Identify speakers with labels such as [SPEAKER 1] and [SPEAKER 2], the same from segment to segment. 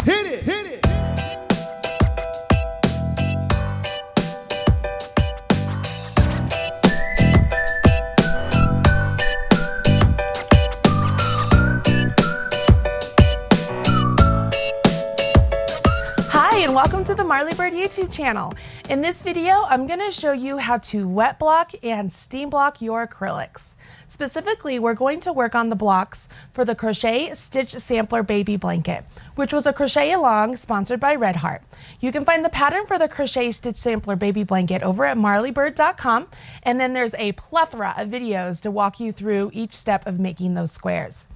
[SPEAKER 1] Hit it, hit it.
[SPEAKER 2] And welcome to the Marley Bird YouTube channel. In this video, I'm going to show you how to wet block and steam block your acrylics. Specifically, we're going to work on the blocks for the Crochet Stitch Sampler Baby Blanket, which was a crochet along sponsored by Red Heart. You can find the pattern for the Crochet Stitch Sampler Baby Blanket over at marleybird.com, and then there's a plethora of videos to walk you through each step of making those squares.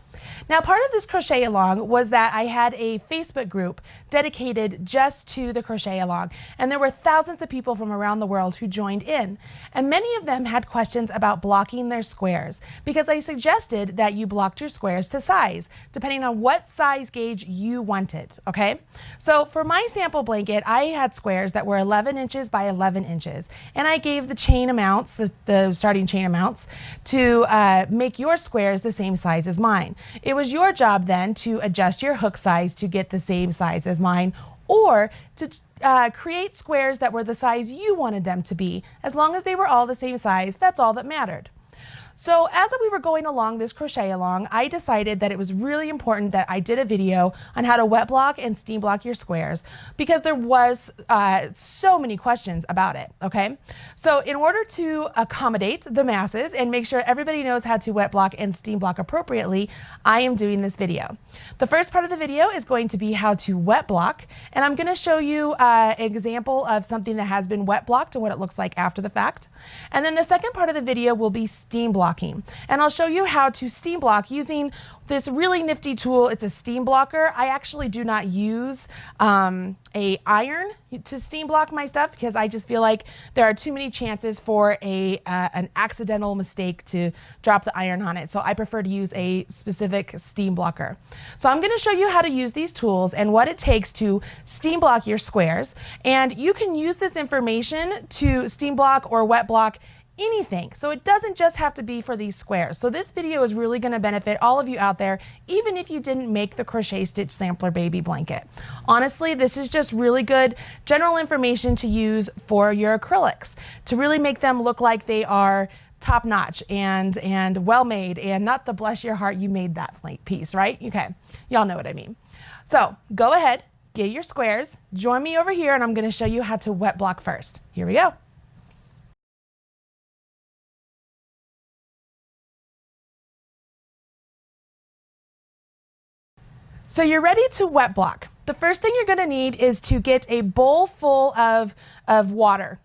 [SPEAKER 2] Now, part of this crochet along was that I had a Facebook group dedicated just to the crochet along, and there were thousands of people from around the world who joined in, and many of them had questions about blocking their squares because I suggested that you blocked your squares to size depending on what size gauge you wanted. Okay, so for my sample blanket I had squares that were 11 inches by 11 inches, and I gave the chain amounts, the starting chain amounts, to make your squares the same size as mine. It was your job then to adjust your hook size to get the same size as mine, or to create squares that were the size you wanted them to be. As long as they were all the same size, that's all that mattered. So as we were going along this crochet along, I decided that it was really important that I did a video on how to wet block and steam block your squares because there was so many questions about it, okay? So in order to accommodate the masses and make sure everybody knows how to wet block and steam block appropriately, I am doing this video. The first part of the video is going to be how to wet block, and I'm going to show you an example of something that has been wet blocked and what it looks like after the fact. And then the second part of the video will be steam blocking. And I'll show you how to steam block using this really nifty tool. It's a steam blocker. I actually do not use a iron to steam block my stuff because I just feel like there are too many chances for an accidental mistake to drop the iron on it. So I prefer to use a specific steam blocker. So I'm going to show you how to use these tools and what it takes to steam block your squares. And you can use this information to steam block or wet block anything. So it doesn't just have to be for these squares. So this video is really going to benefit all of you out there, even if you didn't make the Crochet Stitch Sampler Baby Blanket. Honestly, this is just really good general information to use for your acrylics to really make them look like they are top-notch and well-made and not the bless your heart you made that piece, right? Okay, y'all know what I mean. So go ahead, get your squares, join me over here, and I'm going to show you how to wet block first. Here we go. So you're ready to wet block. The first thing you're going to need is to get a bowl full of water.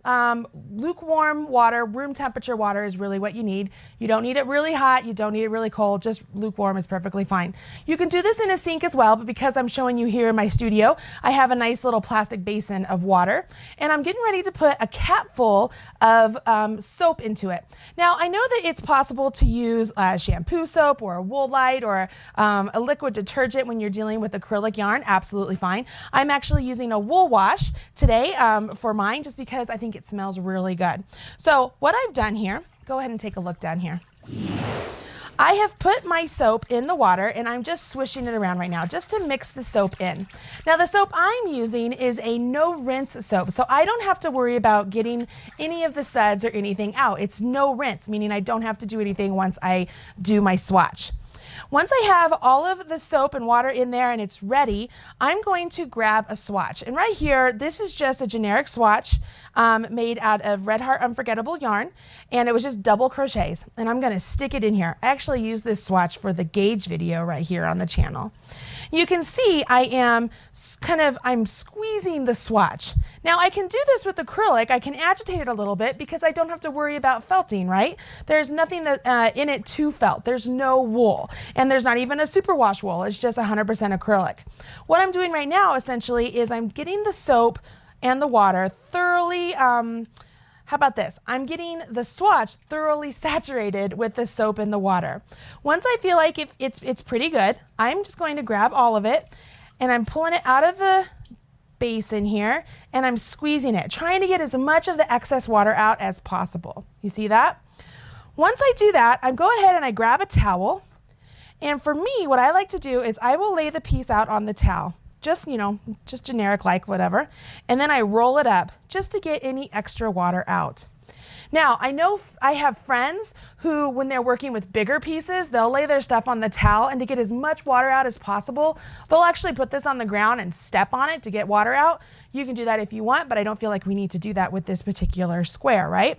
[SPEAKER 2] Lukewarm water, room temperature water is really what you need. You don't need it really hot, you don't need it really cold, just lukewarm is perfectly fine. You can do this in a sink as well, but because I'm showing you here in my studio, I have a nice little plastic basin of water, and I'm getting ready to put a capful of soap into it. Now, I know that it's possible to use shampoo soap or a wool light or a liquid detergent when you're dealing with acrylic yarn. Absolutely fine. I'm actually using a wool wash today for mine just because I think it smells really good. So what I've done here, go ahead and take a look down here. I have put my soap in the water and I'm just swishing it around right now just to mix the soap in. Now the soap I'm using is a no rinse soap, so I don't have to worry about getting any of the suds or anything out. It's no rinse, meaning I don't have to do anything once I do my swatch. Once I have all of the soap and water in there and it's ready, I'm going to grab a swatch. And right here, this is just a generic swatch made out of Red Heart Unforgettable yarn, and it was just double crochets. And I'm going to stick it in here. I actually use this swatch for the gauge video right here on the channel. You can see I'm squeezing the swatch. Now I can do this with acrylic. I can agitate it a little bit because I don't have to worry about felting, right? There's nothing that in it to felt. There's no wool, and there's not even a superwash wool. It's just 100% acrylic. What I'm doing right now essentially is I'm getting the soap and the water thoroughly, how about this? I'm getting the swatch thoroughly saturated with the soap and the water. Once I feel like it's pretty good, I'm just going to grab all of it and I'm pulling it out of the basin here and I'm squeezing it, trying to get as much of the excess water out as possible. You see that? Once I do that, I go ahead and I grab a towel, and for me, what I like to do is I will lay the piece out on the towel. just, you know, just generic like whatever. And then I roll it up just to get any extra water out. Now, I know I have friends who, when they're working with bigger pieces, they'll lay their stuff on the towel, and to get as much water out as possible, they'll actually put this on the ground and step on it to get water out. You can do that if you want, but I don't feel like we need to do that with this particular square, right?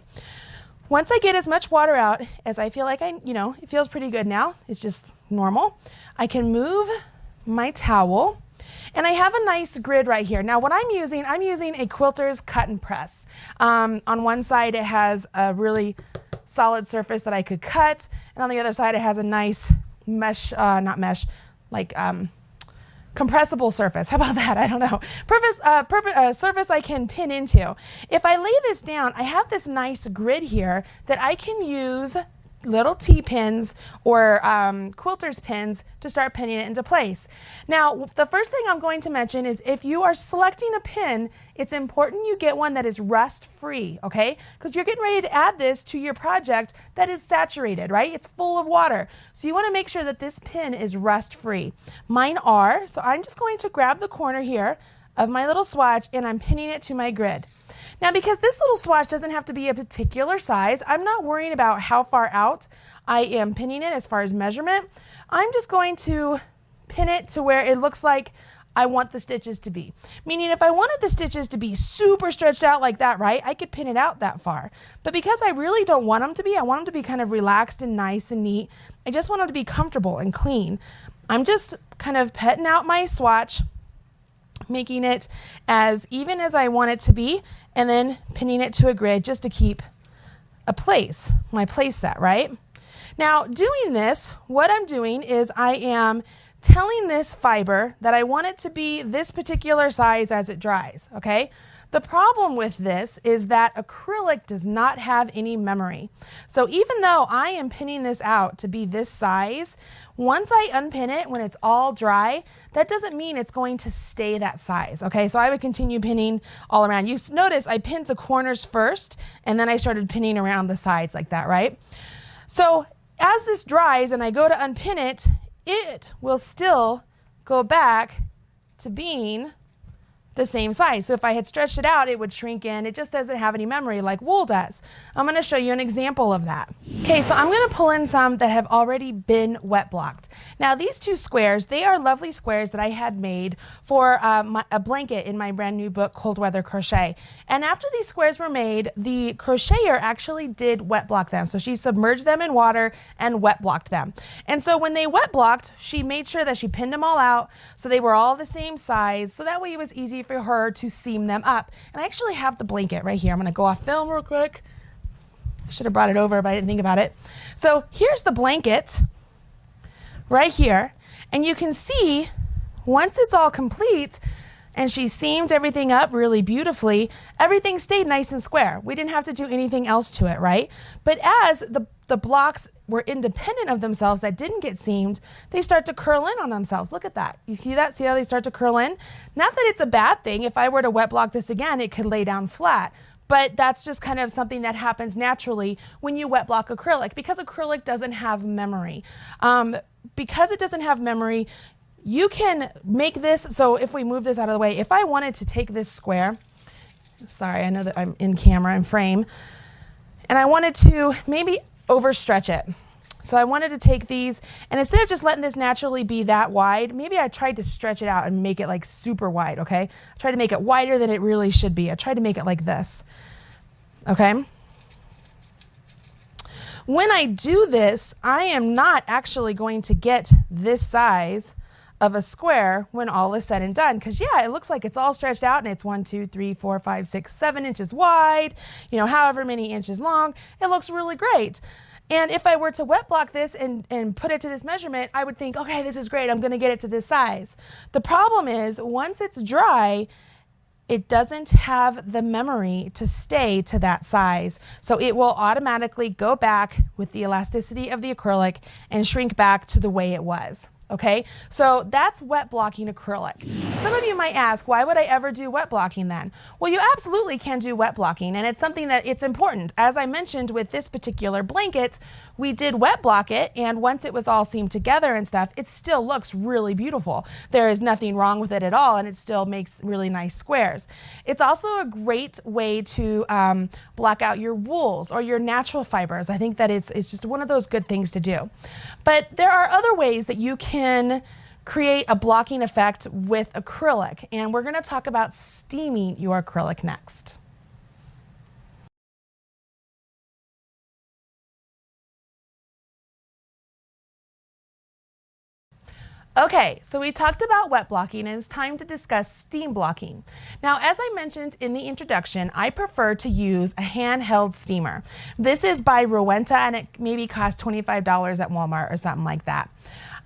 [SPEAKER 2] Once I get as much water out as I feel like it feels pretty good now, it's just normal, I can move my towel. And I have a nice grid right here. Now what I'm using a Quilter's cut and press. On one side it has a really solid surface that I could cut, and on the other side it has a nice mesh, not mesh, like compressible surface. How about that? I don't know. Surface I can pin into. If I lay this down, I have this nice grid here that I can use little T-pins or quilter's pins to start pinning it into place. Now, the first thing I'm going to mention is if you are selecting a pin, it's important you get one that is rust-free, okay? Because you're getting ready to add this to your project that is saturated, right? It's full of water. So you want to make sure that this pin is rust-free. Mine are, so I'm just going to grab the corner here of my little swatch and I'm pinning it to my grid. Now, because this little swatch doesn't have to be a particular size, I'm not worrying about how far out I am pinning it as far as measurement. I'm just going to pin it to where it looks like I want the stitches to be. Meaning if I wanted the stitches to be super stretched out like that, right, I could pin it out that far. But because I really don't want them to be, I want them to be kind of relaxed and nice and neat. I just want them to be comfortable and clean. I'm just kind of petting out my swatch, making it as even as I want it to be, and then pinning it to a grid just to keep my place set, right? Now, doing this, what I'm doing is I am telling this fiber that I want it to be this particular size as it dries, okay? The problem with this is that acrylic does not have any memory. So even though I am pinning this out to be this size, once I unpin it, when it's all dry, that doesn't mean it's going to stay that size, okay? So I would continue pinning all around. You notice I pinned the corners first, and then I started pinning around the sides like that, right? So as this dries and I go to unpin it, it will still go back to being the same size. So if I had stretched it out, it would shrink in. It just doesn't have any memory like wool does. I'm going to show you an example of that. Okay, so I'm going to pull in some that have already been wet blocked. Now these two squares, they are lovely squares that I had made for a blanket in my brand new book, Cold Weather Crochet. And after these squares were made, the crocheter actually did wet block them. So she submerged them in water and wet blocked them. And so when they wet blocked, she made sure that she pinned them all out so they were all the same size. So that way it was easy for her to seam them up. And I actually have the blanket right here. I'm going to go off film real quick. I should have brought it over, but I didn't think about it. So here's the blanket right here. And you can see once it's all complete and she seamed everything up really beautifully, everything stayed nice and square. We didn't have to do anything else to it, right? But as the blocks were independent of themselves that didn't get seamed, they start to curl in on themselves. Look at that. You see that? See how they start to curl in? Not that it's a bad thing. If I were to wet block this again, it could lay down flat. But that's just kind of something that happens naturally when you wet block acrylic, because acrylic doesn't have memory. Because it doesn't have memory, you can make this, so if we move this out of the way, if I wanted to take this square, sorry, I know that I'm in camera and frame, and I wanted to maybe overstretch it. So I wanted to take these, and instead of just letting this naturally be that wide, maybe I tried to stretch it out and make it like super wide, okay? I tried to make it wider than it really should be. I tried to make it like this, okay? When I do this, I am not actually going to get this size of a square when all is said and done, because yeah, it looks like it's all stretched out and it's 1, 2, 3, 4, 5, 6, 7 inches wide, you know, however many inches long. It looks really great. And if I were to wet block this and put it to this measurement, I would think, okay, this is great, I'm going to get it to this size. The problem is, once it's dry, it doesn't have the memory to stay to that size. So it will automatically go back with the elasticity of the acrylic and shrink back to the way it was. okay? So that's wet blocking acrylic. Some of you might ask, why would I ever do wet blocking then? Well, you absolutely can do wet blocking, and it's something that it's important. As I mentioned with this particular blanket, we did wet block it, and once it was all seamed together and stuff, it still looks really beautiful. There is nothing wrong with it at all, and it still makes really nice squares. It's also a great way to block out your wools or your natural fibers. I think that it's just one of those good things to do. But there are other ways that you can create a blocking effect with acrylic, and we're going to talk about steaming your acrylic next. Okay, so we talked about wet blocking, and it's time to discuss steam blocking. Now, as I mentioned in the introduction, I prefer to use a handheld steamer. This is by Rowenta, and it maybe costs $25 at Walmart or something like that.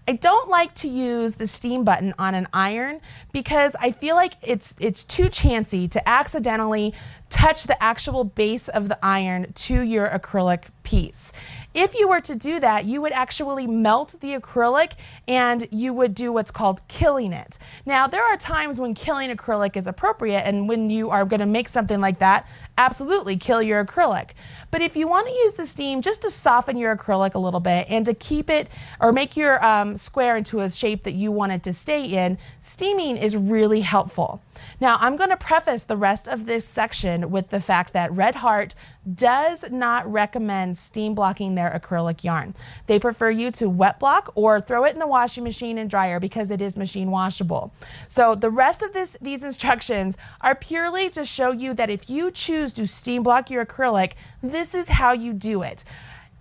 [SPEAKER 2] I don't like to use the steam button on an iron because I feel like it's too chancy to accidentally touch the actual base of the iron to your acrylic piece. If you were to do that, you would actually melt the acrylic and you would do what's called killing it. Now, there are times when killing acrylic is appropriate, and when you are going to make something like that, absolutely kill your acrylic. But if you want to use the steam just to soften your acrylic a little bit and to keep it or make your square into a shape that you want it to stay in, steaming is really helpful. Now, I'm going to preface the rest of this section with the fact that Red Heart does not recommend steam blocking their acrylic yarn. They prefer you to wet block or throw it in the washing machine and dryer because it is machine washable. So the rest of these instructions are purely to show you that if you choose to steam block your acrylic, this is how you do it.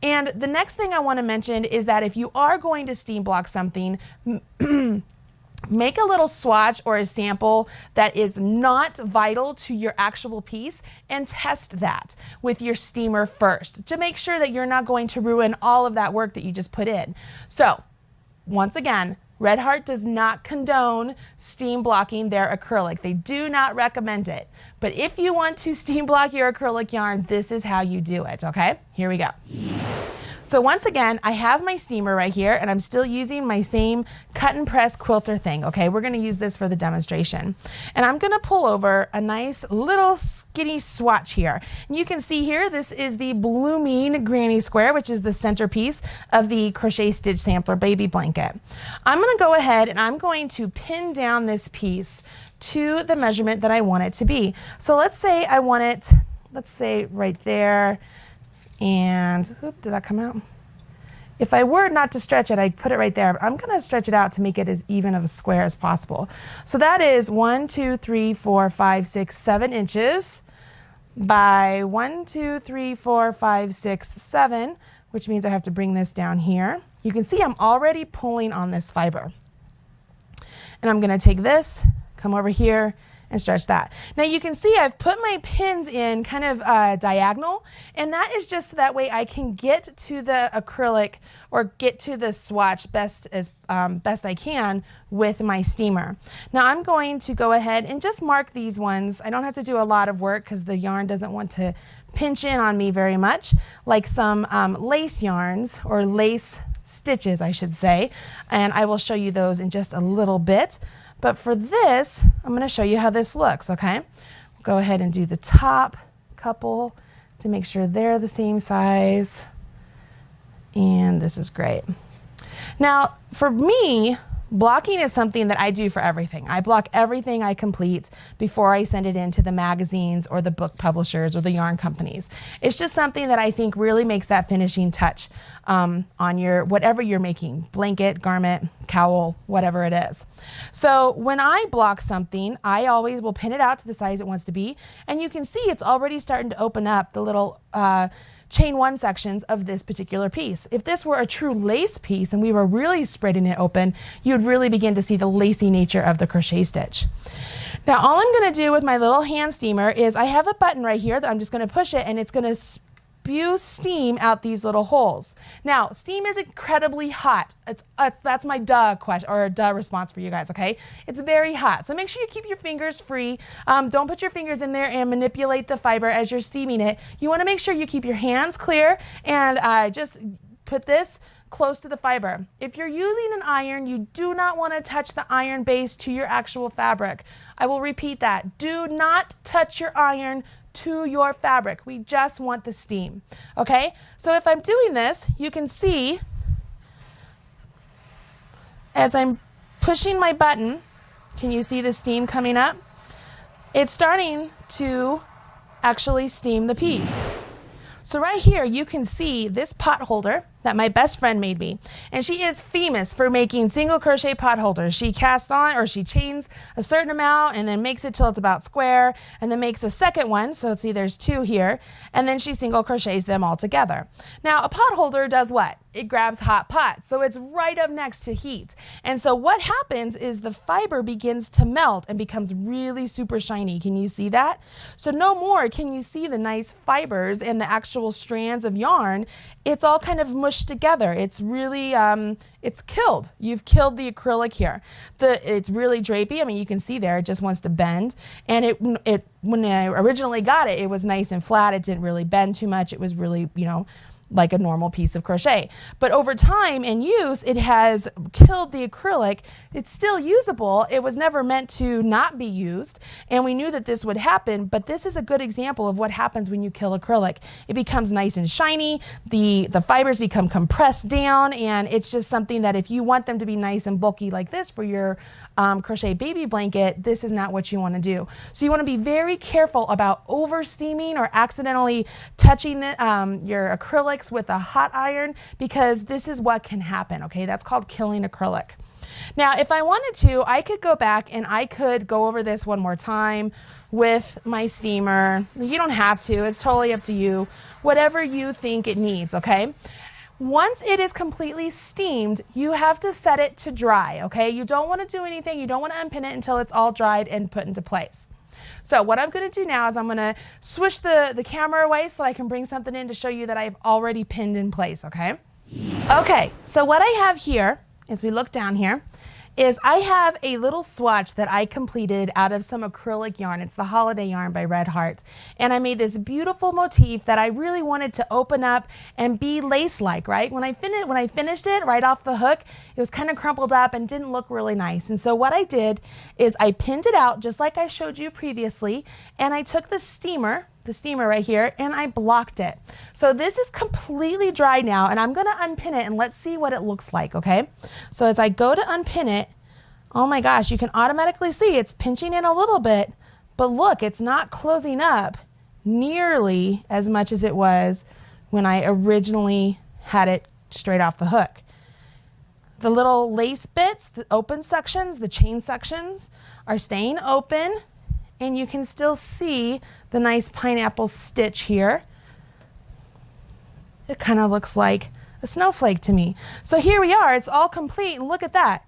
[SPEAKER 2] And the next thing I want to mention is that if you are going to steam block something, make a little swatch or a sample that is not vital to your actual piece and test that with your steamer first to make sure that you're not going to ruin all of that work that you just put in. So, once again, Red Heart does not condone steam blocking their acrylic. They do not recommend it. But if you want to steam block your acrylic yarn, this is how you do it, okay? Here we go. So once again, I have my steamer right here, and I'm still using my same cut and press quilter thing, okay? We're gonna use this for the demonstration. And I'm gonna pull over a nice little skinny swatch here. And you can see here, this is the blooming granny square, which is the centerpiece of the Crochet Stitch Sampler baby blanket. I'm gonna go ahead and I'm going to pin down this piece to the measurement that I want it to be. So let's say I want it, let's say right there, and oop, did that come out? If I were not to stretch it, I'd put it right there, but I'm gonna stretch it out to make it as even of a square as possible. So that is 1, 2, 3, 4, 5, 6, 7 inches by 1, 2, 3, 4, 5, 6, 7, which means I have to bring this down here. You can see I'm already pulling on this fiber. And I'm gonna take this, come over here, and stretch that. Now you can see I've put my pins in kind of diagonal, and that is just so that way I can get to the acrylic or get to the swatch best I can with my steamer. Now I'm going to go ahead and just mark these ones. I don't have to do a lot of work because the yarn doesn't want to pinch in on me very much, like some lace yarns or lace stitches, I should say, and I will show you those in just a little bit. But for this, I'm going to show you how this looks, okay? Go ahead and do the top couple to make sure they're the same size. And this is great. Now, for me, blocking is something that I do for everything. I block everything I complete before I send it into the magazines or the book publishers or the yarn companies. It's just something that I think really makes that finishing touch on your whatever you're making, blanket, garment, cowl, whatever it is. So when I block something, I always will pin it out to the size it wants to be, and you can see it's already starting to open up the little chain one sections of this particular piece. If this were a true lace piece and we were really spreading it open, you would really begin to see the lacy nature of the crochet stitch. Now all I'm going to do with my little hand steamer is I have a button right here that I'm just going to push it, and it's going to spew steam out these little holes. Now steam is incredibly hot. That's my duh question or duh response for you guys, okay? It's very hot, so make sure you keep your fingers free. Don't put your fingers in there and manipulate the fiber as you're steaming it. You want to make sure you keep your hands clear and just put this close to the fiber. If you're using an iron, you do not want to touch the iron base to your actual fabric. I will repeat that. Do not touch your iron to your fabric. We just want the steam. Okay? So if I'm doing this, you can see as I'm pushing my button, can you see the steam coming up? It's starting to actually steam the piece. So right here you can see this pot holder that my best friend made me, and she is famous for making single crochet pot holders. She casts on, or she chains a certain amount and then makes it till it's about square, and then makes a second one, so see there's two here, and then she single crochets them all together. Now a pot holder does what? It grabs hot pots, so it's right up next to heat, and so what happens is the fiber begins to melt and becomes really super shiny. Can you see that? So no more can you see the nice fibers and the actual strands of yarn. It's all kind of mushed together. It's really it's killed. You've killed the acrylic here. It's really drapey. I mean, you can see there it just wants to bend, and it when I originally got it, it was nice and flat. It didn't really bend too much. It was really, you know, like a normal piece of crochet. But over time and use, it has killed the acrylic. It's still usable. It was never meant to not be used, and we knew that this would happen, but this is a good example of what happens when you kill acrylic. It becomes nice and shiny, the fibers become compressed down, and it's just something that if you want them to be nice and bulky like this for your crochet baby blanket, this is not what you want to do. So you want to be very careful about over steaming or accidentally touching your acrylics with a hot iron, because this is what can happen. Okay, that's called killing acrylic. Now if I wanted to, I could go back and I could go over this one more time with my steamer. You don't have to, it's totally up to you, whatever you think it needs. Okay, once it is completely steamed, you have to set it to dry. Okay, you don't want to do anything, you don't want to unpin it until it's all dried and put into place. So what I'm going to do now is I'm going to switch the camera away so that I can bring something in to show you that I've already pinned in place. Okay, okay, so what I have here, as we look down here, is I have a little swatch that I completed out of some acrylic yarn. It's the Holiday yarn by Red Heart. And I made this beautiful motif that I really wanted to open up and be lace-like, right? When I finished it right off the hook, it was kind of crumpled up and didn't look really nice. And so what I did is I pinned it out just like I showed you previously, and I took the steamer right here, and I blocked it. So this is completely dry now, and I'm going to unpin it and let's see what it looks like. Okay, so as I go to unpin it, oh my gosh, you can automatically see it's pinching in a little bit, but look, it's not closing up nearly as much as it was when I originally had it straight off the hook. The little lace bits, the open sections, the chain sections are staying open, and you can still see the nice pineapple stitch here. It kind of looks like a snowflake to me. So here we are, it's all complete, and look at that.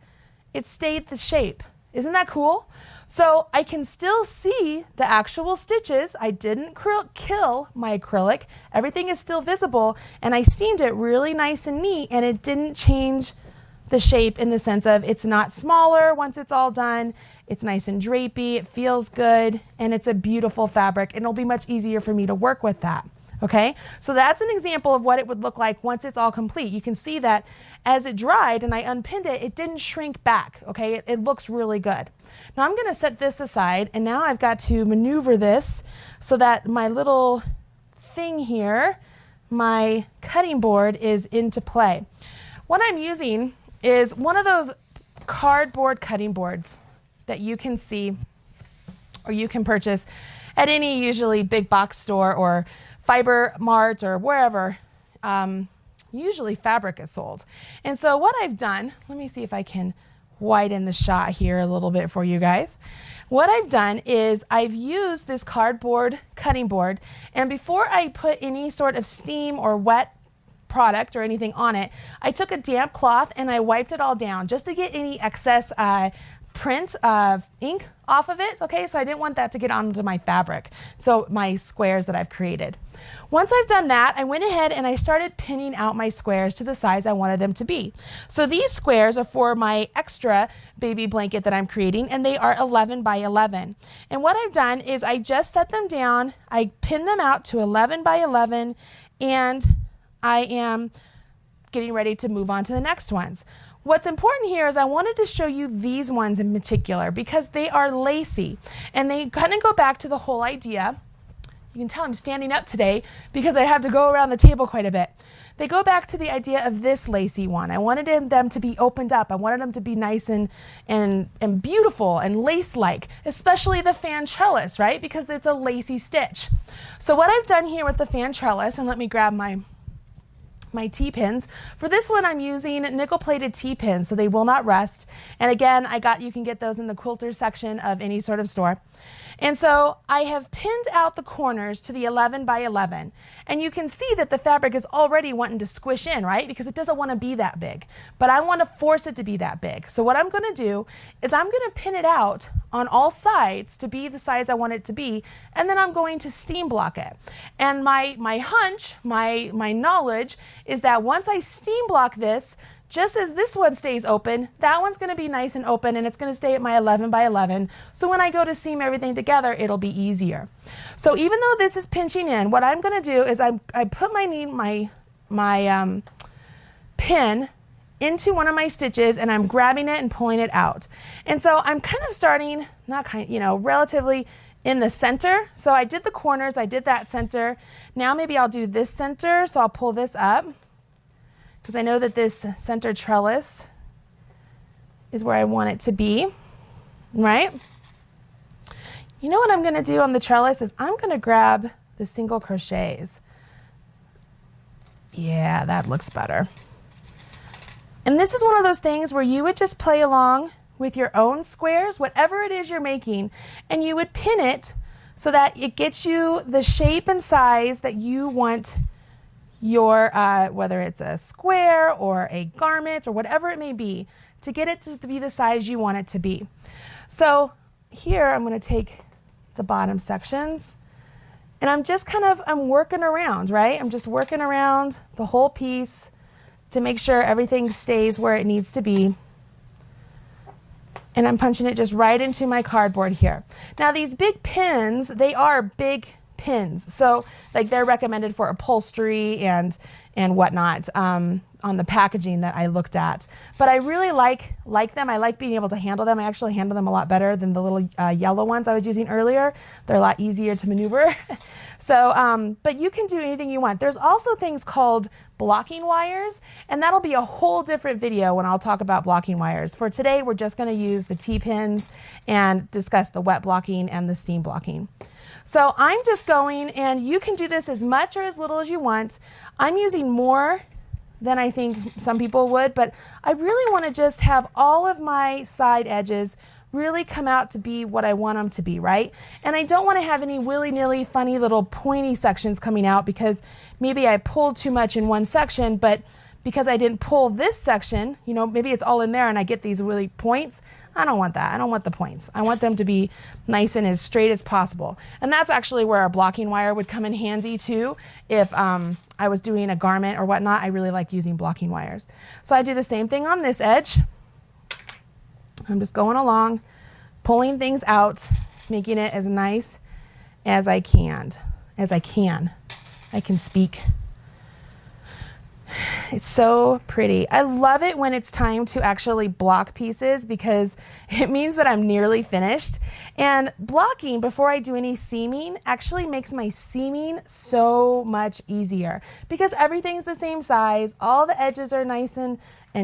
[SPEAKER 2] It stayed the shape. Isn't that cool? So I can still see the actual stitches. I didn't kill my acrylic. Everything is still visible, and I steamed it really nice and neat, and it didn't change the shape in the sense of it's not smaller once it's all done. It's nice and drapey, it feels good, and it's a beautiful fabric, and it'll be much easier for me to work with that. Okay, so that's an example of what it would look like once it's all complete. You can see that as it dried and I unpinned it, it didn't shrink back. Okay, it looks really good. Now I'm going to set this aside, and now I've got to maneuver this so that my little thing here, my cutting board, is into play. What I'm using is one of those cardboard cutting boards that you can see or you can purchase at any usually big box store or Fiber Mart or wherever usually fabric is sold. And so what I've done, let me see if I can widen the shot here a little bit for you guys. What I've done is I've used this cardboard cutting board, and before I put any sort of steam or wet product or anything on it, I took a damp cloth and I wiped it all down just to get any excess print of ink off of it. Okay, so I didn't want that to get onto my fabric, so my squares that I've created. Once I've done that, I went ahead and I started pinning out my squares to the size I wanted them to be. So these squares are for my extra baby blanket that I'm creating, and they are 11 by 11. And what I've done is I just set them down, I pin them out to 11 by 11, and I am getting ready to move on to the next ones. What's important here is I wanted to show you these ones in particular because they are lacy and they kind of go back to the whole idea. You can tell I'm standing up today because I have to go around the table quite a bit. They go back to the idea of this lacy one. I wanted them to be opened up. I wanted them to be nice and beautiful and lace-like, especially the fan trellis, right? Because it's a lacy stitch. So what I've done here with the fan trellis, and let me grab my T-pins. For this one, I'm using nickel-plated T-pins so they will not rust. And again, you can get those in the quilter section of any sort of store. And so I have pinned out the corners to the 11 by 11. And you can see that the fabric is already wanting to squish in, right? Because it doesn't want to be that big. But I want to force it to be that big. So what I'm going to do is I'm going to pin it out on all sides to be the size I want it to be. And then I'm going to steam block it. And my hunch, my knowledge is that once I steam block this, just as this one stays open, that one's going to be nice and open and it's going to stay at my 11 by 11. So when I go to seam everything together, it'll be easier. So even though this is pinching in, what I'm going to do is I put my pin into one of my stitches and I'm grabbing it and pulling it out. And so I'm kind of starting, relatively in the center. So I did the corners, I did that center. Now maybe I'll do this center, so I'll pull this up, because I know that this center trellis is where I want it to be, right? You know what I'm going to do on the trellis is I'm going to grab the single crochets. Yeah, that looks better. And this is one of those things where you would just play along with your own squares, whatever it is you're making, and you would pin it so that it gets you the shape and size that you want your, whether it's a square or a garment or whatever it may be, to get it to be the size you want it to be. So here I'm going to take the bottom sections and I'm working around, right? I'm just working around the whole piece to make sure everything stays where it needs to be. And I'm punching it just right into my cardboard here. Now these big pins, they are big pins. So like they're recommended for upholstery and whatnot on the packaging that I looked at. But I really like them. I like being able to handle them. I actually handle them a lot better than the little yellow ones I was using earlier. They're a lot easier to maneuver. So, but you can do anything you want. There's also things called blocking wires, and that'll be a whole different video when I'll talk about blocking wires. For today, we're just going to use the T-pins and discuss the wet blocking and the steam blocking. So I'm just going, and you can do this as much or as little as you want. I'm using more than I think some people would, but I really want to just have all of my side edges really come out to be what I want them to be, right? And I don't want to have any willy-nilly funny little pointy sections coming out because maybe I pulled too much in one section, but because I didn't pull this section, maybe it's all in there and I get these really points. I don't want that. I don't want the points. I want them to be nice and as straight as possible. And that's actually where our blocking wire would come in handy too. If I was doing a garment or whatnot, I really like using blocking wires. So I do the same thing on this edge. I'm just going along, pulling things out, making it as nice as I can. I can speak. It's so pretty. I love it when it's time to actually block pieces because it means that I'm nearly finished. And blocking before I do any seaming actually makes my seaming so much easier because everything's the same size. All the edges are nice and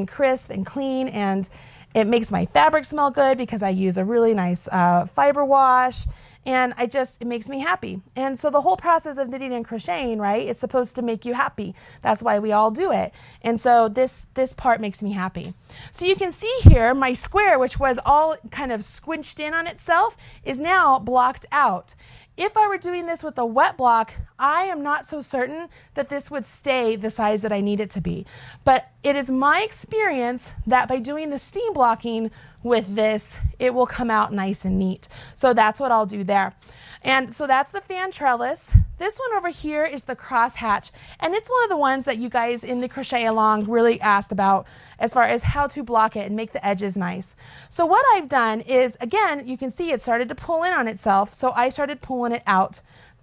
[SPEAKER 2] crisp and clean, and it makes my fabric smell good because I use a really nice fiber wash. And it makes me happy. And so the whole process of knitting and crocheting, right, it's supposed to make you happy. That's why we all do it. And so this part makes me happy. So you can see here, my square, which was all kind of squinched in on itself, is now blocked out. If I were doing this with a wet block, I am not so certain that this would stay the size that I need it to be. But it is my experience that by doing the steam blocking with this, it will come out nice and neat. So that's what I'll do there. And so that's the fan trellis. This one over here is the cross hatch. And it's one of the ones that you guys in the Crochet Along really asked about as far as how to block it and make the edges nice. So what I've done is, again, you can see it started to pull in on itself. So I started pulling it out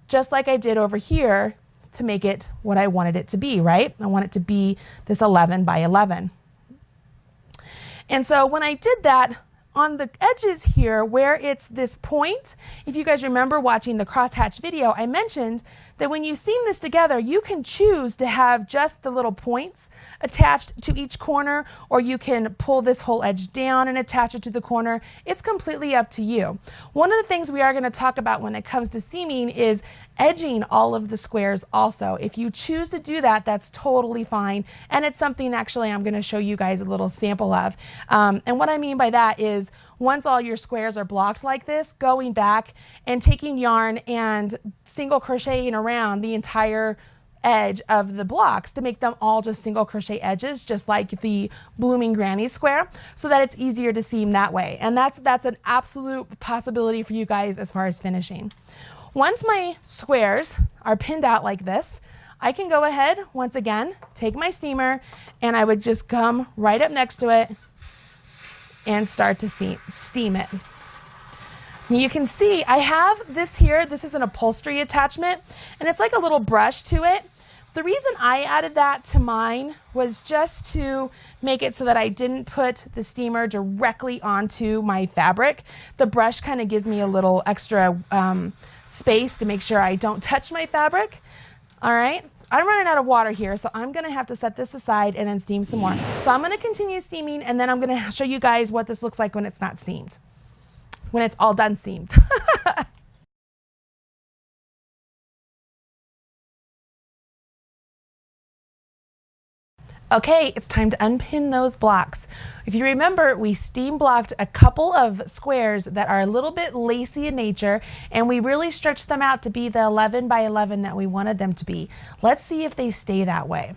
[SPEAKER 2] just like I did over here to make it what I wanted it to be, right? I want it to be this 11 by 11. And so when I did that, on the edges here where it's this point, if you guys remember watching the crosshatch video, I mentioned that when you seam this together, you can choose to have just the little points attached to each corner, or you can pull this whole edge down and attach it to the corner. It's completely up to you. One of the things we are going to talk about when it comes to seaming is edging all of the squares also. If you choose to do that, that's totally fine. And it's something actually I'm going to show you guys a little sample of. And what I mean by that is once all your squares are blocked like this, going back and taking yarn and single crocheting around the entire edge of the blocks to make them all just single crochet edges, just like the Blooming Granny square, so that it's easier to seam that way. And that's an absolute possibility for you guys as far as finishing. Once my squares are pinned out like this, I can go ahead, once again, take my steamer, and I would just come right up next to it and start to steam it. You can see I have this here. This is an upholstery attachment, and it's like a little brush to it. The reason I added that to mine was just to make it so that I didn't put the steamer directly onto my fabric. The brush kind of gives me a little extra space to make sure I don't touch my fabric. All right, I'm running out of water here, so I'm gonna have to set this aside and then steam some more. So I'm gonna continue steaming, and then I'm gonna show you guys what this looks like when it's not steamed, when it's all done steamed. Okay, it's time to unpin those blocks. If you remember, we steam blocked a couple of squares that are a little bit lacy in nature, and we really stretched them out to be the 11 by 11 that we wanted them to be. Let's see if they stay that way.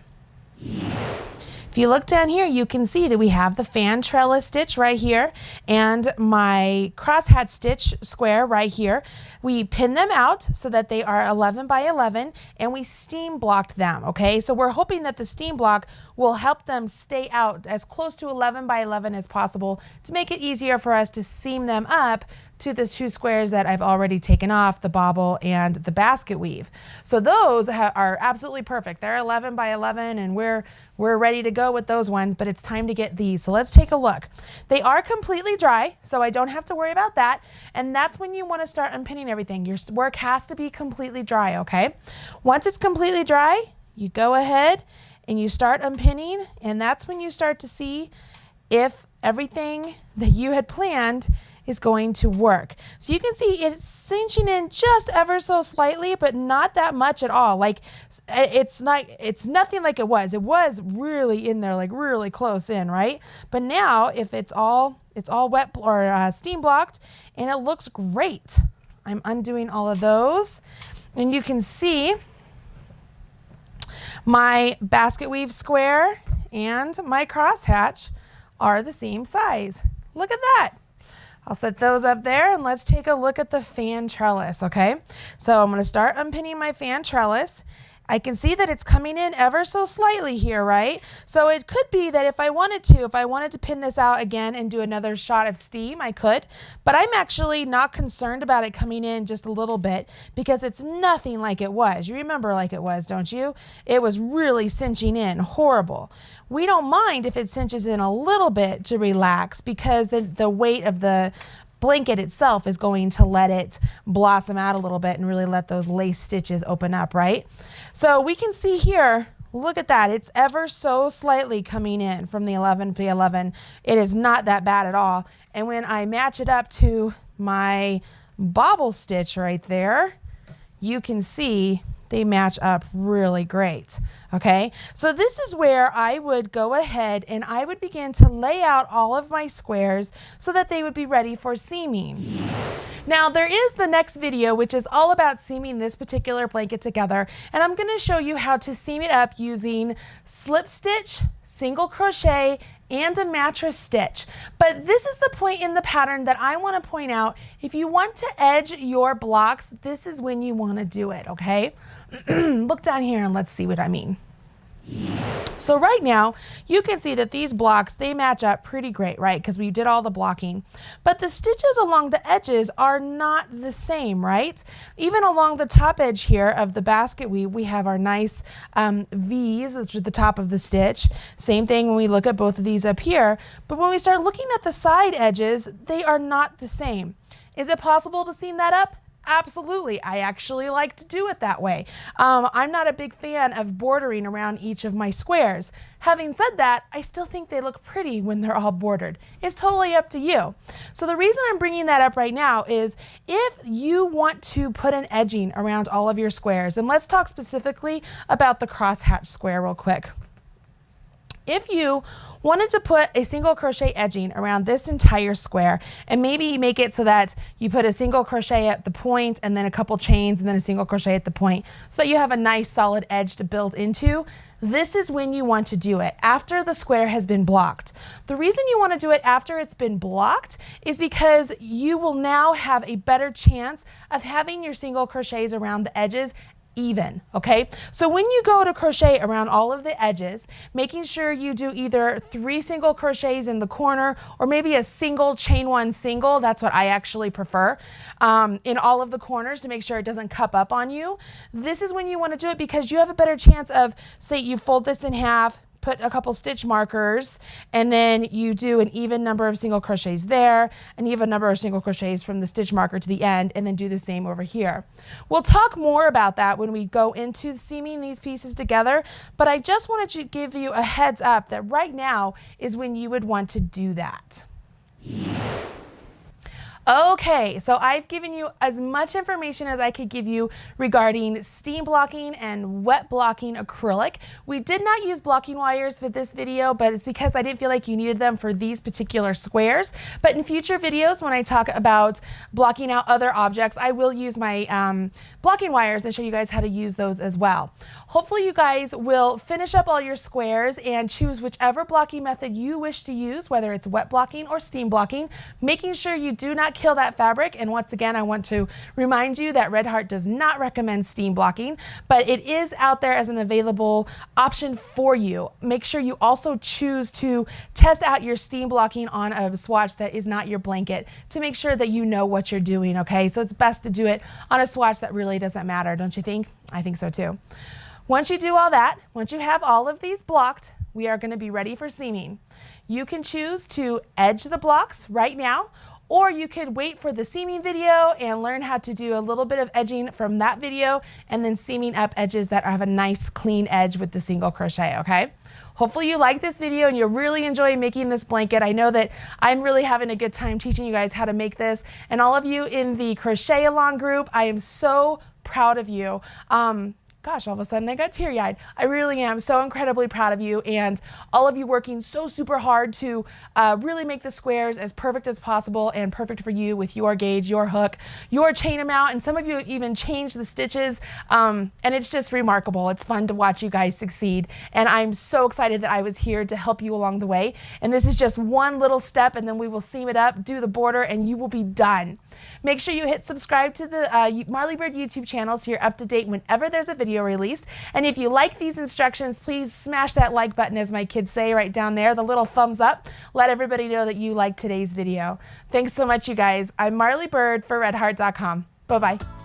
[SPEAKER 2] If you look down here, you can see that we have the fan trellis stitch right here and my crosshatch stitch square right here. We pin them out so that they are 11 by 11, and we steam blocked them, okay? So we're hoping that the steam block will help them stay out as close to 11 by 11 as possible to make it easier for us to seam them up to the two squares that I've already taken off, the bobble and the basket weave. So those are absolutely perfect. They're 11 by 11, and we're ready to go with those ones, but it's time to get these. So let's take a look. They are completely dry, so I don't have to worry about that. And that's when you want to start unpinning everything. Your work has to be completely dry, okay? Once it's completely dry, you go ahead and you start unpinning, and that's when you start to see if everything that you had planned is going to work. So you can see it's cinching in just ever so slightly, but not that much at all. Like it's nothing like it was. It was really in there, like really close in, right? But now if it's all wet or steam blocked, and it looks great. I'm undoing all of those, and you can see my basket weave square and my crosshatch are the same size. Look at that. I'll set those up there, and let's take a look at the fan trellis, okay? So I'm going to start unpinning my fan trellis. I can see that it's coming in ever so slightly here, right? So it could be that if I wanted to pin this out again and do another shot of steam, I could, but I'm actually not concerned about it coming in just a little bit because it's nothing like it was. You remember like it was, don't you? It was really cinching in, horrible. We don't mind if it cinches in a little bit to relax because the weight of the blanket itself is going to let it blossom out a little bit and really let those lace stitches open up, right? So we can see here, look at that. It's ever so slightly coming in from the 11 by 11. It is not that bad at all. And when I match it up to my bobble stitch right there, you can see they match up really great. Okay, so this is where I would go ahead and I would begin to lay out all of my squares so that they would be ready for seaming. Now there is the next video, which is all about seaming this particular blanket together, and I'm going to show you how to seam it up using slip stitch, single crochet, and a mattress stitch. But this is the point in the pattern that I want to point out. If you want to edge your blocks, this is when you want to do it, okay? Look down here and let's see what I mean. So right now, you can see that these blocks, they match up pretty great, right? Because we did all the blocking. But the stitches along the edges are not the same, right? Even along the top edge here of the basket weave, we have our nice V's, which is the top of the stitch. Same thing when we look at both of these up here. But when we start looking at the side edges, they are not the same. Is it possible to seam that up? Absolutely. I actually like to do it that way. I'm not a big fan of bordering around each of my squares. Having said that, I still think they look pretty when they're all bordered. It's totally up to you. So the reason I'm bringing that up right now is if you want to put an edging around all of your squares, and let's talk specifically about the crosshatch square real quick. If you wanted to put a single crochet edging around this entire square, and maybe make it so that you put a single crochet at the point and then a couple chains and then a single crochet at the point so that you have a nice solid edge to build into, this is when you want to do it, after the square has been blocked. The reason you want to do it after it's been blocked is because you will now have a better chance of having your single crochets around the edges even, okay? So when you go to crochet around all of the edges, making sure you do either 3 single crochets in the corner or maybe a single chain 1 single, that's what I actually prefer, in all of the corners to make sure it doesn't cup up on you. This is when you want to do it because you have a better chance of, say you fold this in half, put a couple stitch markers, and then you do an even number of single crochets there, an even number of single crochets from the stitch marker to the end, and then do the same over here. We'll talk more about that when we go into seaming these pieces together, but I just wanted to give you a heads up that right now is when you would want to do that. Okay, so I've given you as much information as I could give you regarding steam blocking and wet blocking acrylic. We did not use blocking wires for this video, but it's because I didn't feel like you needed them for these particular squares. But in future videos, when I talk about blocking out other objects, I will use my blocking wires and show you guys how to use those as well. Hopefully you guys will finish up all your squares and choose whichever blocking method you wish to use, whether it's wet blocking or steam blocking, making sure you do not kill that fabric. And once again, I want to remind you that Red Heart does not recommend steam blocking, but it is out there as an available option for you. Make sure you also choose to test out your steam blocking on a swatch that is not your blanket to make sure that you know what you're doing, okay? So it's best to do it on a swatch that really doesn't matter, don't you think? I think so too. Once you do all that, once you have all of these blocked, we are going to be ready for seaming. You can choose to edge the blocks right now, or you could wait for the seaming video and learn how to do a little bit of edging from that video and then seaming up edges that have a nice clean edge with the single crochet, okay? Hopefully you like this video and you're really enjoying making this blanket. I know that I'm really having a good time teaching you guys how to make this, and all of you in the crochet along group, I am so proud of you. Gosh, all of a sudden I got teary-eyed. I really am so incredibly proud of you, and all of you working so super hard to really make the squares as perfect as possible and perfect for you with your gauge, your hook, your chain amount, and some of you even changed the stitches, and it's just remarkable. It's fun to watch you guys succeed, and I'm so excited that I was here to help you along the way. And this is just one little step, and then we will seam it up, do the border, and you will be done. Make sure you hit subscribe to the Marley Bird YouTube channel so you're up to date whenever there's a video released. And if you like these instructions, please smash that like button, as my kids say, right down there, the little thumbs up. Let everybody know that you liked today's video. Thanks so much, you guys. I'm Marley Bird for redheart.com. Bye-bye.